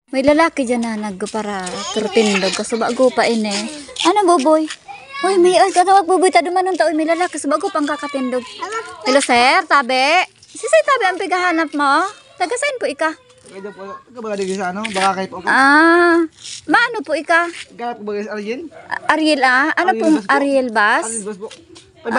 May lalaki dyan na nagpara turtindog kasubago pa ini. Ano boboy? Uy, may katawag boboy ta dumanon ta. Uy, may lalaki subago pang kakatindog. Hello sir, tabi. Sisay tabi ang pigahanap mo? Tagasain po ika. Kaya po, kabaga di sa ano, baka kayo po. Maano po ika? Gaya po ba si Ariel? Ariel ano Ariel pong Bas po? Ariel Bas? Ariel Bas po. Pati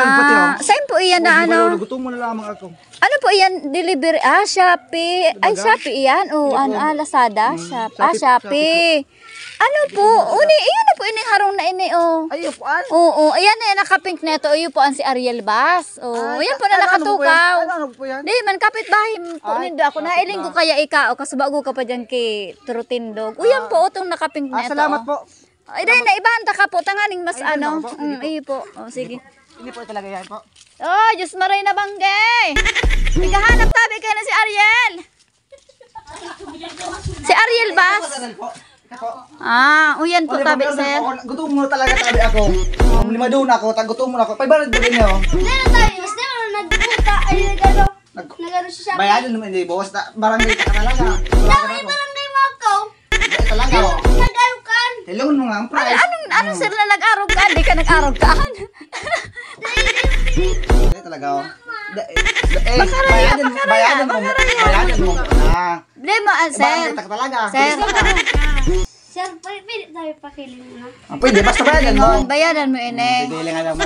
Saan po iyan na ano? Gutom mo na lamang ako. Ano po iyan? Delivery? Shopee. Ay, Shopee iyan. O, Lazada? Shopee. Ano po? Iyan na po ini harong na ini, oh. Ay, upuan? Oo, ayan na, nakapink na ito. Iyo po ang si Ariel Bas. Ayan po na nakatukaw. Ano po yan? Di, man kapit bahay po nindo ako. Nailing ko kaya ikaw. Kasubago ka pa dyan kay Turutindog. Uyan po, itong nakapink na ito. Salamat po. Ay, dahil naibanta ka po. Tanganing mas ano. Iyo po. Sige. Hindi po talaga yan po. Oh, Diyos maray na banggay. Ikahanap tabi kayo na si Ariel. Si Ariel Bas. Uyan po tabi, sir. Gutom mo na talaga tabi ako. Lima doon ako, gutom mo na ako. Paibalad ba din yun? Hindi na tayo, mas di mo nagbuta. Ay, nagano siya. Bayadan naman, hindi. Bawas na, barangay ka talaga. Dami barangay mo ako. Talaga ako. Nag-arukan. Hello mo nga ang price. Anong sir na nag-arog ka? Hindi ka nag-arog ka? Hindi talaga ako. Bayadan mo. Bayadan mo. Hindi mo, sir. Barangay ka talaga. Sir. Sir, pwede tayo pakiling na. Pwede, basta bayadan mo. Bayadan mo, ine. Pwede lang alam mo.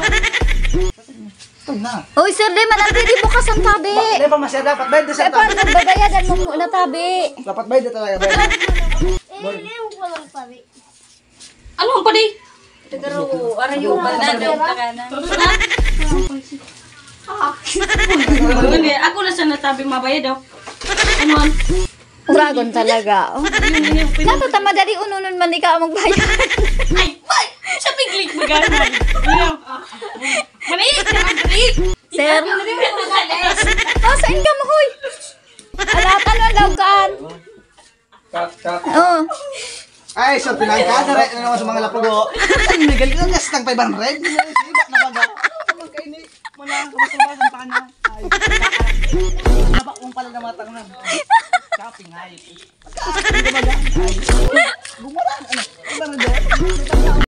Ito na. Uy, sir, di man ang pwede bukas ang tabi. Hindi pa masya, dapat bayad sa Paano babayadan mo muna tabi? Dapat bayad talaga. Bayad. Hindi mo ko lang pari. Ano ang padi? Tagaro, arayo, balado, takanan. Ako na siya natabi mabayad daw. Ano? Uragon talaga. Dapat madali ununon man ikaw magbayad. Ay, why? Siya piglik maganan. Maliit na maliit. Sir. Saan ka mo, huy? Alat, ano ang lawgan? Oh. Ay, so pinangkada rin naman sa mga lapugo. Ay, nagal ka gas ng 500. Sibat na baga. Magkaini. Muna, kumasama sa pana. Ay, abak mong pala na matang na. Shopping, ay. Gumawa. Ano? Ano na doon?